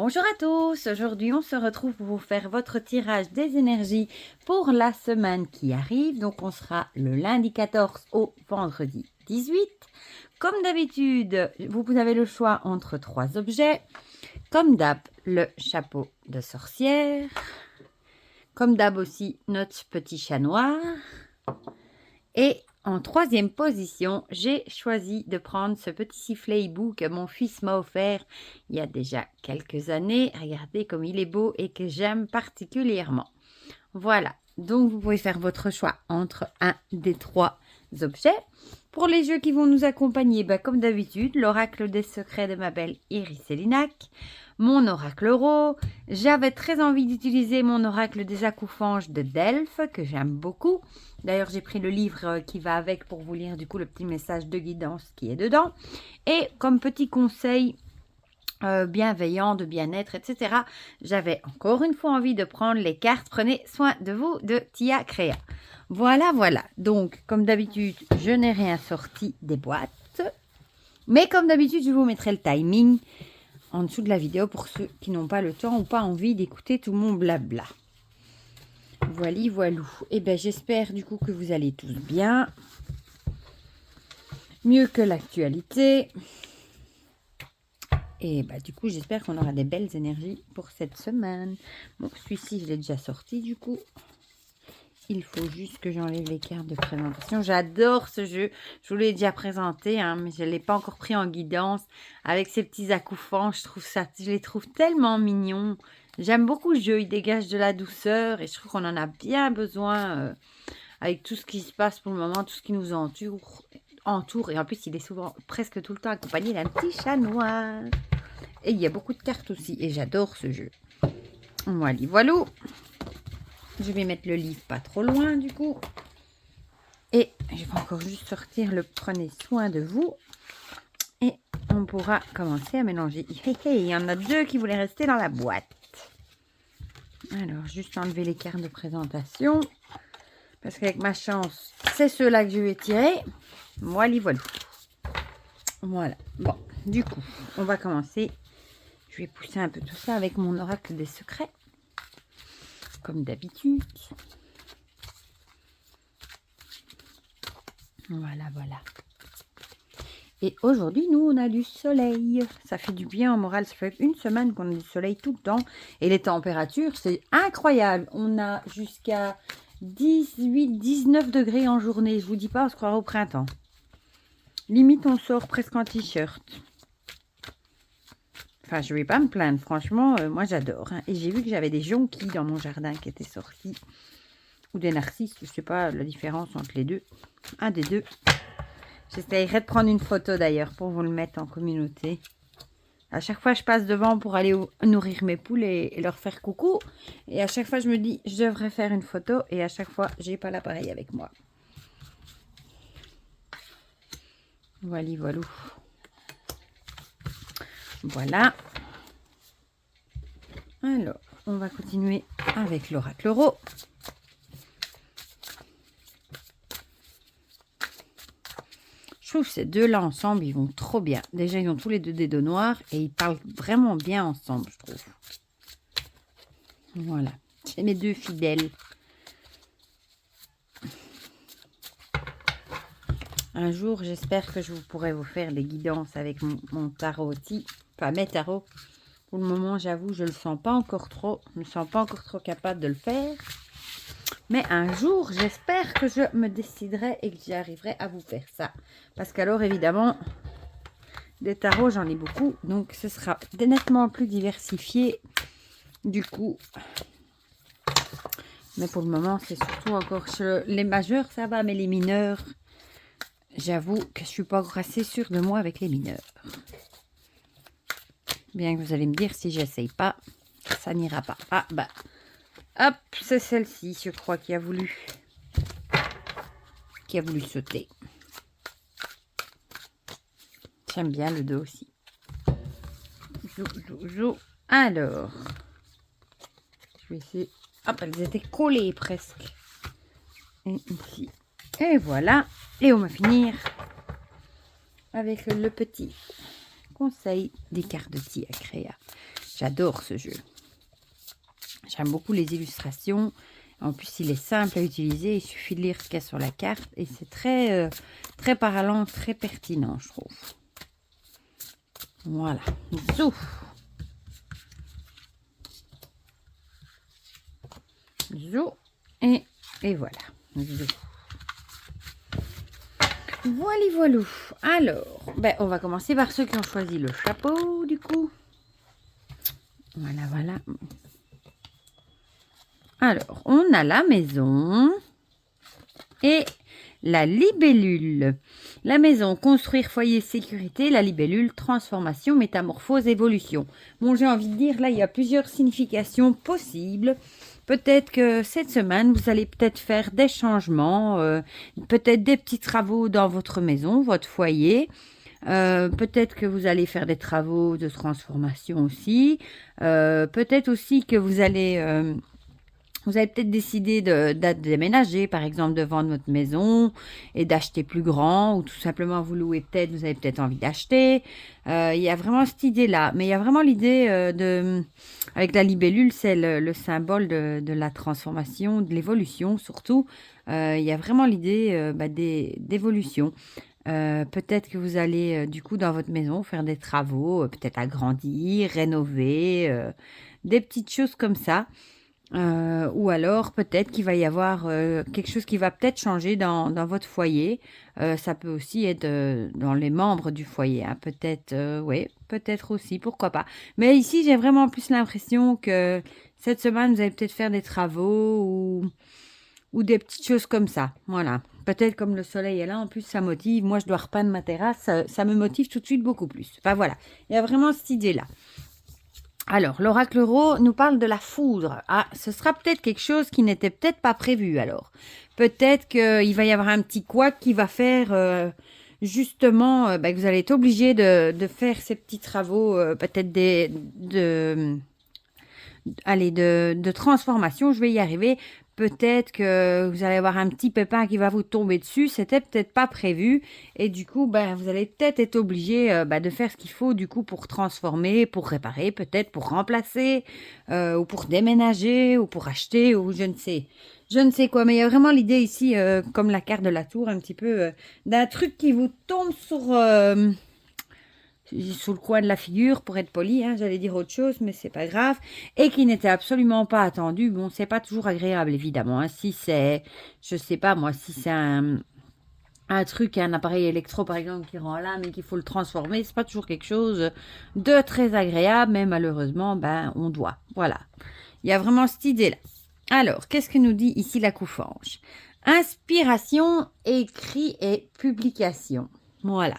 Bonjour à tous, aujourd'hui on se retrouve pour vous faire votre tirage des énergies pour la semaine qui arrive. Donc on sera le lundi 14 au vendredi 18. Comme d'habitude, vous avez le choix entre 3 objets. Comme d'hab, le chapeau de sorcière. Comme d'hab aussi, notre petit chat noir. Et en troisième position, j'ai choisi de prendre ce petit sifflet hibou que mon fils m'a offert il y a déjà quelques années. Regardez comme il est beau et que j'aime particulièrement. Voilà, donc vous pouvez faire votre choix entre un des 3 objets. Pour les jeux qui vont nous accompagner, comme d'habitude, l'oracle des secrets de ma belle Iris Elinac, mon oracle euro. J'avais très envie d'utiliser mon oracle des accouphanges de Delphes, que j'aime beaucoup. D'ailleurs, j'ai pris le livre qui va avec pour vous lire du coup le petit message de guidance qui est dedans. Et comme petit conseil bienveillant, de bien-être, etc., j'avais encore une fois envie de prendre les cartes. Prenez soin de vous de Tia Créa. Voilà, voilà. Donc, comme d'habitude, je n'ai rien sorti des boîtes. Mais comme d'habitude, je vous mettrai le timing en dessous de la vidéo pour ceux qui n'ont pas le temps ou pas envie d'écouter tout mon blabla. Voilà, voilou. Et bien, j'espère du coup que vous allez tous bien. Mieux que l'actualité. Et du coup, j'espère qu'on aura des belles énergies pour cette semaine. Bon, celui-ci, je l'ai déjà sorti du coup. Il faut juste que j'enlève les cartes de présentation. J'adore ce jeu. Je vous l'ai déjà présenté, mais je ne l'ai pas encore pris en guidance. Avec ces petits acouphants, je les trouve tellement mignons. J'aime beaucoup ce jeu. Il dégage de la douceur et je trouve qu'on en a bien besoin avec tout ce qui se passe pour le moment, tout ce qui nous entoure. Et en plus, il est souvent, presque tout le temps accompagné d'un petit chat noir. Et il y a beaucoup de cartes aussi. Et j'adore ce jeu. Voilà, voilà. Je vais mettre le livre pas trop loin du coup. Et je vais encore juste sortir le prenez soin de vous. Et on pourra commencer à mélanger. Il y en a 2 qui voulaient rester dans la boîte. Alors, juste enlever les cartes de présentation. Parce qu'avec ma chance, c'est ceux-là que je vais tirer. Voilà, voilà. Voilà. Bon, du coup, on va commencer. Je vais pousser un peu tout ça avec mon oracle des secrets. Comme d'habitude. Voilà, voilà. Et aujourd'hui, nous, on a du soleil. Ça fait du bien au moral. Ça fait une semaine qu'on a du soleil tout le temps. Et les températures, c'est incroyable. On a jusqu'à 18, 19 degrés en journée. Je vous dis pas, on se croirait au printemps. Limite, on sort presque en t-shirt. Enfin, je vais pas me plaindre. Franchement, moi, j'adore. Et j'ai vu que j'avais des jonquilles dans mon jardin qui étaient sortis. Ou des narcisses. Je sais pas la différence entre les deux. Un des deux. J'essaierai de prendre une photo d'ailleurs pour vous le mettre en communauté. À chaque fois, je passe devant pour aller nourrir mes poules et leur faire coucou. Et à chaque fois, je me dis, je devrais faire une photo. Et à chaque fois, j'ai pas l'appareil avec moi. Voilà, voilà. Voilà. Alors, on va continuer avec l'oracle euro. Je trouve que ces deux-là ensemble, ils vont trop bien. Déjà, ils ont tous les deux des dos noirs et ils parlent vraiment bien ensemble, je trouve. Voilà. C'est mes 2 fidèles. Un jour, j'espère que je pourrai vous faire des guidances avec mon tarot aussi. Enfin, mes tarots. Pour le moment, j'avoue, je ne le sens pas encore trop. Je ne me sens pas encore trop capable de le faire. Mais un jour, j'espère que je me déciderai et que j'y arriverai à vous faire ça. Parce qu'alors, évidemment, des tarots, j'en ai beaucoup. Donc, ce sera nettement plus diversifié. Du coup. Mais pour le moment, c'est surtout encore sur les majeurs, ça va. Mais les mineurs, j'avoue que je ne suis pas encore assez sûre de moi avec les mineurs. Bien que vous allez me dire, si j'essaye pas, ça n'ira pas. Ah, hop, c'est celle-ci, je crois, qui a voulu sauter. J'aime bien le dos aussi. Jou. Alors, je vais essayer. Hop, elles étaient collées presque. Et ici. Et voilà. Et on va finir avec le petit conseil des cartes de Tia Créa. J'adore ce jeu. J'aime beaucoup les illustrations. En plus, il est simple à utiliser. Il suffit de lire ce qu'il y a sur la carte. Et c'est très, très parlant, très pertinent, je trouve. Voilà. Zou. Zou. Et voilà. Zou. Voilà, voilà. Alors, ben, on va commencer par ceux qui ont choisi le chapeau, du coup. Voilà, voilà. Alors, on a la maison et la libellule. La maison, construire, foyer, sécurité. La libellule, transformation, métamorphose, évolution. Bon, j'ai envie de dire, là, il y a plusieurs significations possibles. Peut-être que cette semaine, vous allez peut-être faire des changements, peut-être des petits travaux dans votre maison, votre foyer. Peut-être que vous allez faire des travaux de transformation aussi. Peut-être aussi que vous allez peut-être décider de déménager, par exemple, de vendre votre maison et d'acheter plus grand, ou tout simplement vous louez peut-être, vous avez peut-être envie d'acheter. Il y a vraiment cette idée-là. Mais il y a vraiment l'idée avec la libellule, c'est le symbole de la transformation, de l'évolution surtout. Il y a vraiment l'idée d'évolution. Peut-être que vous allez, du coup, dans votre maison, faire des travaux, peut-être agrandir, rénover, des petites choses comme ça. Ou alors peut-être qu'il va y avoir quelque chose qui va peut-être changer dans votre foyer. Ça peut aussi être dans les membres du foyer, hein. Peut-être, oui, peut-être aussi, pourquoi pas. Mais ici, j'ai vraiment plus l'impression que cette semaine, vous allez peut-être faire des travaux ou des petites choses comme ça. Voilà. Peut-être comme le soleil est là, en plus, ça motive. Moi, je dois repeindre ma terrasse, ça me motive tout de suite beaucoup plus. Enfin, voilà. Il y a vraiment cette idée-là. Alors, l'oracle Euro nous parle de la foudre. Ah, ce sera peut-être quelque chose qui n'était peut-être pas prévu alors. Peut-être qu'il va y avoir un petit couac qui va faire justement que vous allez être obligé de faire ces petits travaux, peut-être de transformation. Je vais y arriver. Peut-être que vous allez avoir un petit pépin qui va vous tomber dessus. C'était peut-être pas prévu. Et du coup, vous allez peut-être être obligé de faire ce qu'il faut du coup pour transformer, pour réparer, peut-être pour remplacer, ou pour déménager, ou pour acheter, ou je ne sais quoi. Mais il y a vraiment l'idée ici, comme la carte de la tour, un petit peu d'un truc qui vous tombe sous le coin de la figure, pour être poli, hein, j'allais dire autre chose, mais c'est pas grave, et qui n'était absolument pas attendu. Bon, c'est pas toujours agréable, évidemment, hein. Si c'est, je sais pas moi, si c'est un truc, un appareil électro, par exemple, qui rend là, mais qu'il faut le transformer, c'est pas toujours quelque chose de très agréable, mais malheureusement, on doit. Voilà. Il y a vraiment cette idée-là. Alors, qu'est-ce que nous dit ici la coufange? Inspiration, écrit et publication. Voilà.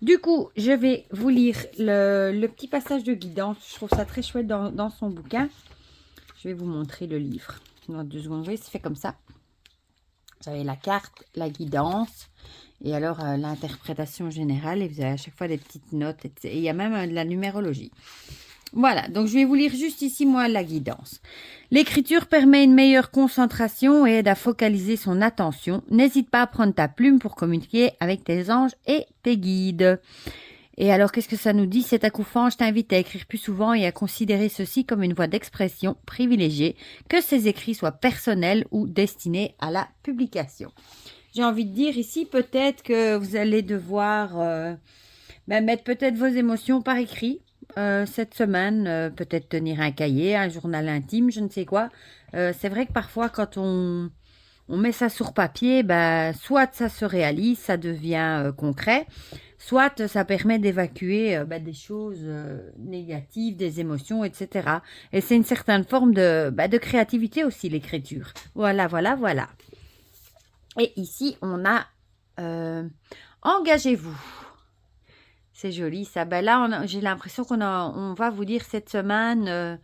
Du coup, je vais vous lire le petit passage de guidance. Je trouve ça très chouette dans son bouquin. Je vais vous montrer le livre. Dans 2 secondes, vous voyez, c'est fait comme ça. Vous avez la carte, la guidance et alors l'interprétation générale. Et vous avez à chaque fois des petites notes. Et il y a même de la numérologie. Voilà, donc je vais vous lire juste ici, moi, la guidance. L'écriture permet une meilleure concentration et aide à focaliser son attention. N'hésite pas à prendre ta plume pour communiquer avec tes anges et tes guides. Et alors, qu'est-ce que ça nous dit? Cet acouphage t'invite à écrire plus souvent et à considérer ceci comme une voie d'expression privilégiée, que ces écrits soient personnels ou destinés à la publication. J'ai envie de dire ici, peut-être que vous allez devoir mettre peut-être vos émotions par écrit. Cette semaine, peut-être tenir un cahier, un journal intime, je ne sais quoi. C'est vrai que parfois, quand on met ça sur papier, soit ça se réalise, ça devient concret, soit ça permet d'évacuer des choses négatives, des émotions, etc. Et c'est une certaine forme de créativité aussi, l'écriture. Voilà, voilà, voilà. Et ici, on a engagez-vous. C'est joli ça. Là, j'ai l'impression on va vous dire cette semaine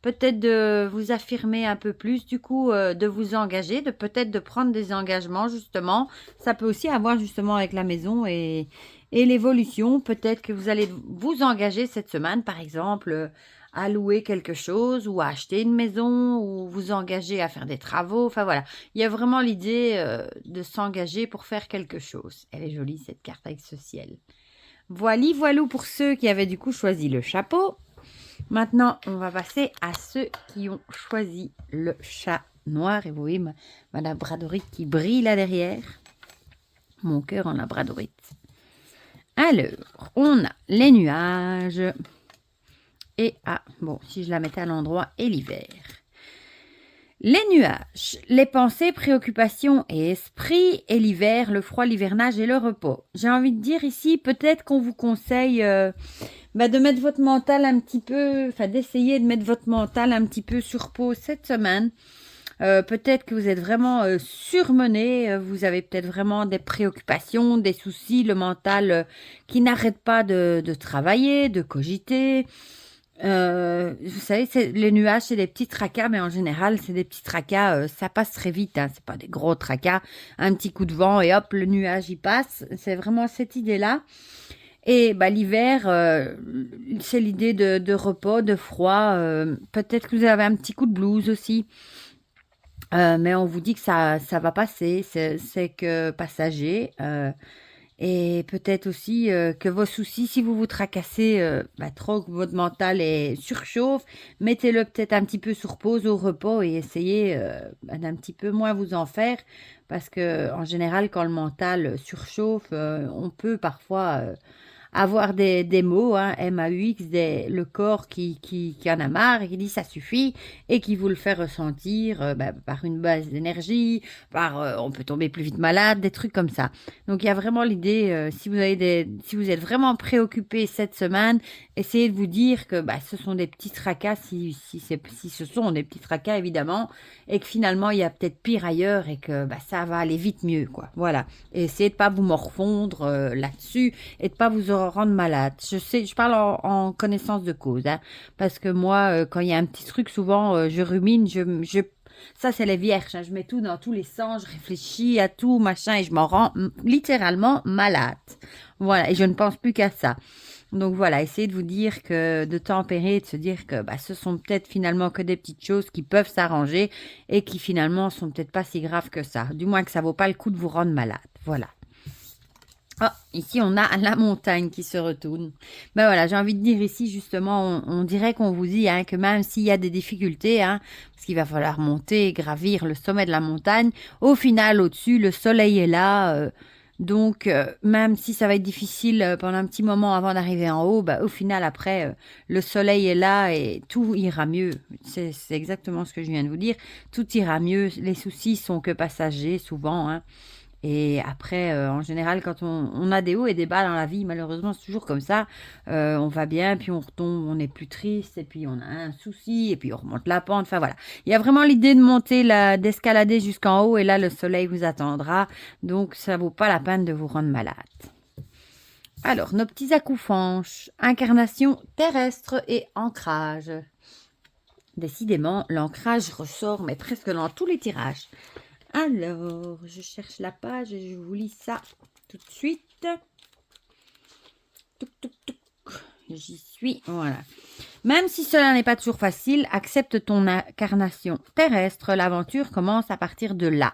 peut-être de vous affirmer un peu plus, du coup, de vous engager, peut-être de prendre des engagements, justement. Ça peut aussi avoir justement avec la maison et l'évolution. Peut-être que vous allez vous engager cette semaine, par exemple, à louer quelque chose ou à acheter une maison ou vous engager à faire des travaux. Enfin, voilà. Il y a vraiment l'idée de s'engager pour faire quelque chose. Elle est jolie, cette carte avec ce ciel. Voilà pour ceux qui avaient du coup choisi le chapeau. Maintenant, on va passer à ceux qui ont choisi le chat noir. Et vous voyez ma labradorite qui brille là derrière. Mon cœur en labradorite. Alors, on a les nuages. Et bon, si je la mettais à l'endroit, et l'hiver. Les nuages, les pensées, préoccupations et esprits, et l'hiver, le froid, l'hivernage et le repos. J'ai envie de dire ici, peut-être qu'on vous conseille de mettre votre mental un petit peu, d'essayer de mettre votre mental un petit peu sur pause cette semaine. Peut-être que vous êtes vraiment surmené, vous avez peut-être vraiment des préoccupations, des soucis, le mental qui n'arrête pas de travailler, de cogiter. Vous savez, les nuages, c'est des petits tracas, mais en général, c'est des petits tracas, ça passe très vite, hein, c'est pas des gros tracas, un petit coup de vent et hop, le nuage y passe, c'est vraiment cette idée-là. Et l'hiver, c'est l'idée de repos, de froid, peut-être que vous avez un petit coup de blues aussi, mais on vous dit que ça va passer, c'est que passager, et peut-être aussi que vos soucis, si vous vous tracassez trop, que votre mental est surchauffe, mettez-le peut-être un petit peu sur pause au repos et essayez d'un petit peu moins vous en faire. Parce que en général, quand le mental surchauffe, on peut parfois avoir des mots, hein, MAUX, le corps qui en a marre et qui dit ça suffit et qui vous le fait ressentir par une baisse d'énergie, on peut tomber plus vite malade, des trucs comme ça. Donc il y a vraiment l'idée, si vous êtes vraiment préoccupé cette semaine, essayez de vous dire que ce sont des petits tracas, si ce sont des petits tracas évidemment, et que finalement il y a peut-être pire ailleurs et que ça va aller vite mieux, quoi. Voilà. Et essayez de pas vous morfondre là-dessus et de pas vous rendre malade. Je parle en connaissance de cause, hein, parce que moi, quand il y a un petit truc, souvent, je rumine, ça, c'est les vierges, hein, je mets tout dans tous les sens, je réfléchis à tout, machin, et je m'en rends littéralement malade. Voilà, et je ne pense plus qu'à ça. Donc voilà, essayez de vous dire de tempérer, de se dire que ce sont peut-être finalement que des petites choses qui peuvent s'arranger et qui finalement sont peut-être pas si graves que ça. Du moins que ça vaut pas le coup de vous rendre malade. Voilà. Oh, ici, on a la montagne qui se retourne. Voilà, j'ai envie de dire ici, justement, on dirait qu'on vous dit que même s'il y a des difficultés, parce qu'il va falloir monter, gravir le sommet de la montagne, au final, au-dessus, le soleil est là. Donc, même si ça va être difficile pendant un petit moment avant d'arriver en haut, au final, après, le soleil est là et tout ira mieux. C'est exactement ce que je viens de vous dire. Tout ira mieux. Les soucis sont que passagers, souvent, hein. Et après, en général, quand on a des hauts et des bas dans la vie, malheureusement, c'est toujours comme ça. On va bien, puis on retombe, on est plus triste, et puis on a un souci, et puis on remonte la pente. Enfin voilà. Il y a vraiment l'idée de monter, d'escalader jusqu'en haut, et là, le soleil vous attendra. Donc, ça vaut pas la peine de vous rendre malade. Alors, nos petits accoufanches. Incarnation terrestre et ancrage. Décidément, l'ancrage ressort, mais presque dans tous les tirages. Alors, je cherche la page et je vous lis ça tout de suite. Touc, touc, touc. J'y suis, voilà. Même si cela n'est pas toujours facile, accepte ton incarnation terrestre. L'aventure commence à partir de là.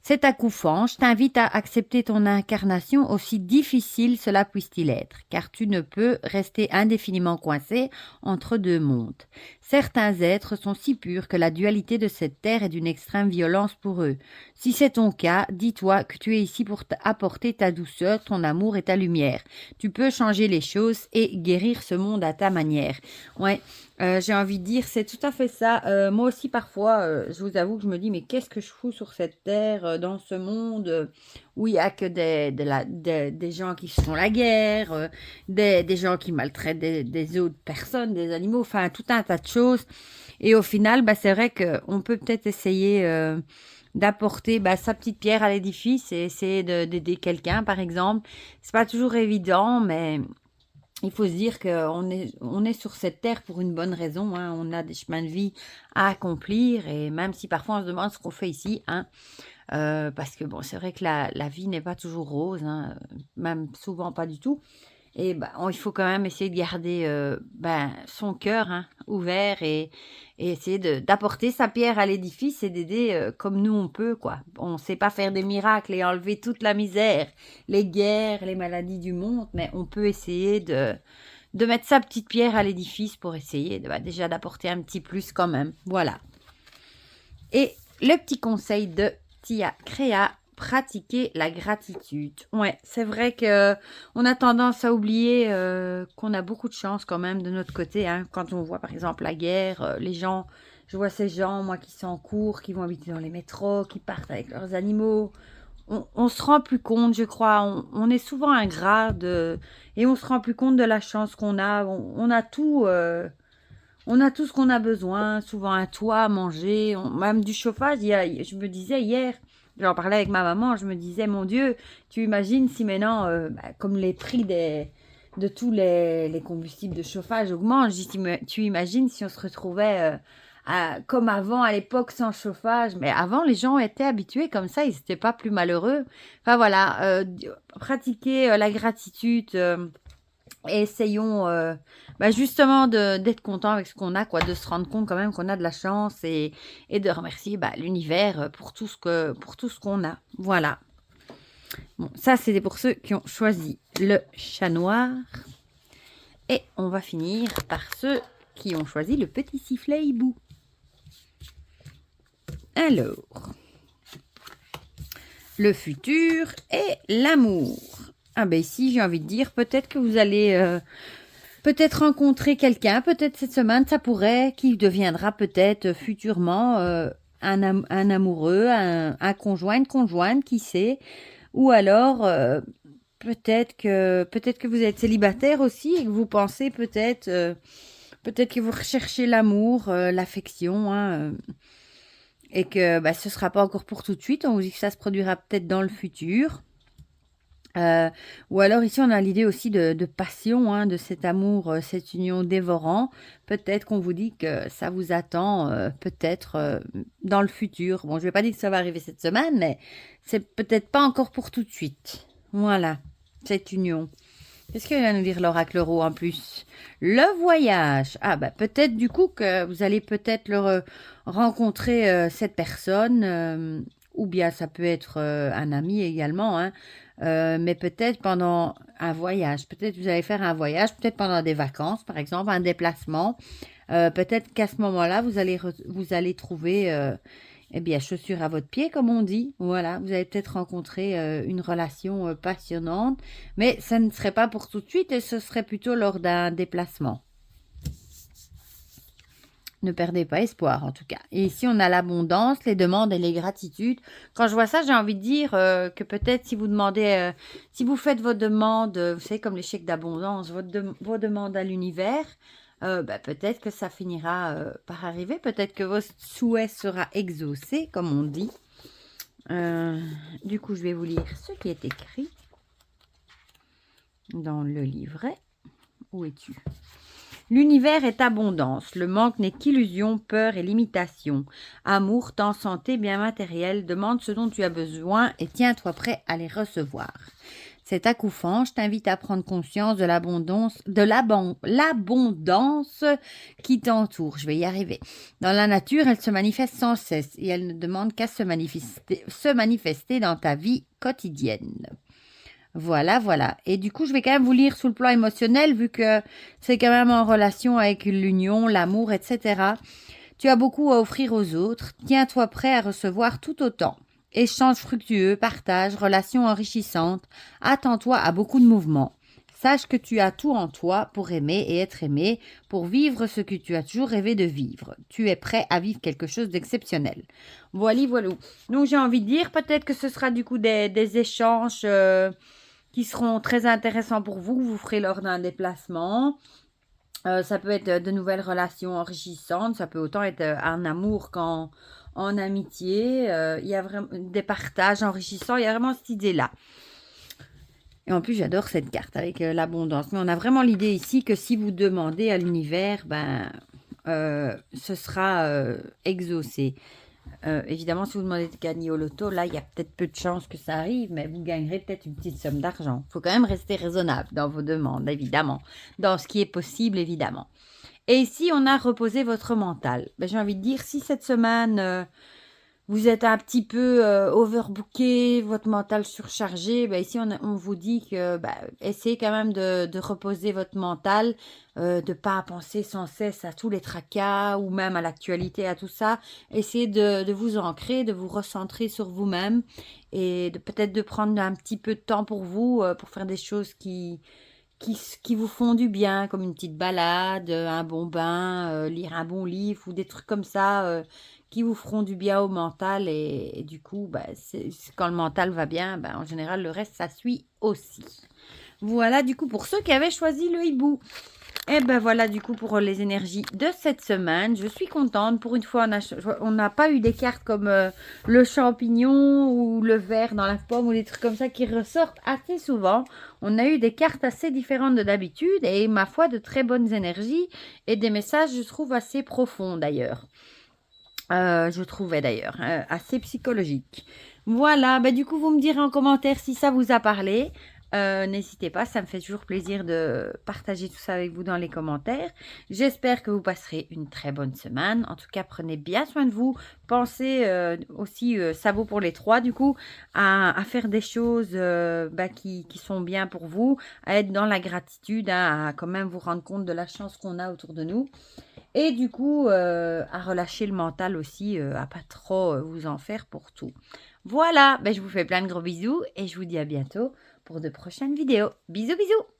Cet accoufanche t'invite à accepter ton incarnation, aussi difficile cela puisse-t-il être, car tu ne peux rester indéfiniment coincé entre deux mondes. Certains êtres sont si purs que la dualité de cette terre est d'une extrême violence pour eux. Si c'est ton cas, dis-toi que tu es ici pour apporter ta douceur, ton amour et ta lumière. Tu peux changer les choses et guérir ce monde à ta manière. Ouais. J'ai envie de dire, c'est tout à fait ça. Moi aussi, parfois, je vous avoue que je me dis, mais qu'est-ce que je fous sur cette terre, dans ce monde où il n'y a que des gens qui se font la guerre, des gens qui maltraitent des autres personnes, des animaux, enfin, tout un tas de choses. Et au final, c'est vrai qu'on peut peut-être essayer d'apporter sa petite pierre à l'édifice et essayer d'aider quelqu'un, par exemple. C'est pas toujours évident, mais il faut se dire qu'on est sur cette terre pour une bonne raison, hein. On a des chemins de vie à accomplir et même si parfois on se demande ce qu'on fait ici, hein, parce que bon, c'est vrai que la vie n'est pas toujours rose, hein, même souvent pas du tout. Et il faut quand même essayer de garder son cœur, hein, ouvert et essayer d'apporter sa pierre à l'édifice et d'aider comme nous on peut, quoi. On ne sait pas faire des miracles et enlever toute la misère, les guerres, les maladies du monde, mais on peut essayer de mettre sa petite pierre à l'édifice pour essayer déjà d'apporter un petit plus quand même. Voilà. Et le petit conseil de Tia Créa, pratiquer la gratitude. Ouais, c'est vrai que on a tendance à oublier qu'on a beaucoup de chance quand même de notre côté. Hein. Quand on voit par exemple la guerre, les gens, je vois ces gens, moi qui sont en cours, qui vont habiter dans les métros, qui partent avec leurs animaux. On se rend plus compte, je crois. On est souvent ingrat et on se rend plus compte de la chance qu'on a. On a tout. On a tout ce qu'on a besoin, souvent un toit, manger, même du chauffage. Je me disais hier, j'en parlais avec ma maman, je me disais, mon Dieu, tu imagines si maintenant, comme les prix de tous les combustibles de chauffage augmentent, je dis, tu imagines si on se retrouvait comme avant, à l'époque, sans chauffage. Mais avant, les gens étaient habitués comme ça, ils n'étaient pas plus malheureux. Enfin voilà, pratiquer la gratitude. Et essayons justement d'être content avec ce qu'on a, quoi, de se rendre compte quand même qu'on a de la chance et de remercier l'univers pour tout ce qu'on a. Voilà. Bon, ça c'était pour ceux qui ont choisi le chat noir. Et on va finir par ceux qui ont choisi le petit sifflet hibou. Alors, le futur et l'amour. Ah ben ici, j'ai envie de dire, peut-être que vous allez peut-être rencontrer quelqu'un, peut-être cette semaine, ça pourrait, qui deviendra peut-être futurement un amoureux, un conjoint, une conjointe, qui sait. Ou alors, peut-être que vous êtes célibataire aussi et que vous pensez peut-être que vous recherchez l'amour, l'affection, hein, et que ce ne sera pas encore pour tout de suite. On vous dit que ça se produira peut-être dans le futur. Ou alors ici on a l'idée aussi de passion, hein, de cet amour, cette union dévorant. Peut-être qu'on vous dit que ça vous attend peut-être dans le futur. Bon, je ne vais pas dire que ça va arriver cette semaine, mais c'est peut-être pas encore pour tout de suite. Voilà, cette union. Qu'est-ce qu'il va nous dire l'oracle Ro en plus? Le voyage. Ah peut-être du coup que vous allez peut-être rencontrer cette personne, ou bien ça peut être un ami également, hein. Mais peut-être pendant un voyage, peut-être vous allez faire un voyage, peut-être pendant des vacances, par exemple, un déplacement. Peut-être qu'à ce moment-là, vous allez trouver chaussure à votre pied, comme on dit. Voilà, vous allez peut-être rencontrer une relation passionnante, mais ça ne serait pas pour tout de suite et ce serait plutôt lors d'un déplacement. Ne perdez pas espoir, en tout cas. Et ici, on a l'abondance, les demandes et les gratitudes. Quand je vois ça, j'ai envie de dire que peut-être si vous demandez, si vous faites vos demandes, vous savez, comme les chèques d'abondance, vos demandes à l'univers, peut-être que ça finira par arriver. Peut-être que votre souhait sera exaucé, comme on dit. Du coup, je vais vous lire ce qui est écrit dans le livret. Où es-tu ? L'univers est abondance, le manque n'est qu'illusion, peur et limitation. Amour, temps, santé, bien matériel, demande ce dont tu as besoin et tiens-toi prêt à les recevoir. Cet accouffange t'invite à prendre conscience de l'abondance qui t'entoure. Je vais y arriver. Dans la nature, elle se manifeste sans cesse et elle ne demande qu'à se manifester dans ta vie quotidienne. Voilà, voilà. Et du coup, je vais quand même vous lire sous le plan émotionnel, vu que c'est quand même en relation avec l'union, l'amour, etc. Tu as beaucoup à offrir aux autres. Tiens-toi prêt à recevoir tout autant. Échange fructueux, partage, relations enrichissantes. Attends-toi à beaucoup de mouvements. Sache que tu as tout en toi pour aimer et être aimé, pour vivre ce que tu as toujours rêvé de vivre. Tu es prêt à vivre quelque chose d'exceptionnel. Voilà, voilà. Donc, j'ai envie de dire, peut-être que ce sera du coup des échanges qui seront très intéressants pour vous, que vous ferez lors d'un déplacement. Ça peut être de nouvelles relations enrichissantes, ça peut autant être un amour qu'en amitié. Il y a vraiment des partages enrichissants, il y a vraiment cette idée-là. Et en plus, j'adore cette carte avec l'abondance. Mais on a vraiment l'idée ici que si vous demandez à l'univers, ce sera exaucé. Évidemment, si vous demandez de gagner au loto, là, il y a peut-être peu de chances que ça arrive, mais vous gagnerez peut-être une petite somme d'argent. Il faut quand même rester raisonnable dans vos demandes, évidemment. Dans ce qui est possible, évidemment. Et ici, on a reposé votre mental. J'ai envie de dire, si cette semaine, vous êtes un petit peu overbooké, votre mental surchargé, ben ici on vous dit que essayez quand même de reposer votre mental, de ne pas penser sans cesse à tous les tracas ou même à l'actualité, à tout ça. Essayez de vous ancrer, de vous recentrer sur vous-même et peut-être de prendre un petit peu de temps pour vous, pour faire des choses qui vous font du bien, comme une petite balade, un bon bain, lire un bon livre ou des trucs comme ça qui vous feront du bien au mental. Et du coup, quand le mental va bien, en général, le reste, ça suit aussi. Voilà, du coup, pour ceux qui avaient choisi le hibou. Et ben voilà, du coup, pour les énergies de cette semaine, je suis contente. Pour une fois, on n'a pas eu des cartes comme le champignon ou le ver dans la pomme ou des trucs comme ça qui ressortent assez souvent. On a eu des cartes assez différentes de d'habitude et, ma foi, de très bonnes énergies et des messages, je trouve, assez profonds d'ailleurs. Je trouvais d'ailleurs assez psychologique. Voilà, du coup, vous me direz en commentaire si ça vous a parlé. N'hésitez pas, ça me fait toujours plaisir de partager tout ça avec vous dans les commentaires. J'espère que vous passerez une très bonne semaine. En tout cas, prenez bien soin de vous. Pensez aussi, ça vaut pour les trois du coup, à faire des choses qui sont bien pour vous, à être dans la gratitude, hein, à quand même vous rendre compte de la chance qu'on a autour de nous. Et du coup, à relâcher le mental aussi, à pas trop vous en faire pour tout. Voilà, je vous fais plein de gros bisous et je vous dis à bientôt pour de prochaines vidéos. Bisous, bisous!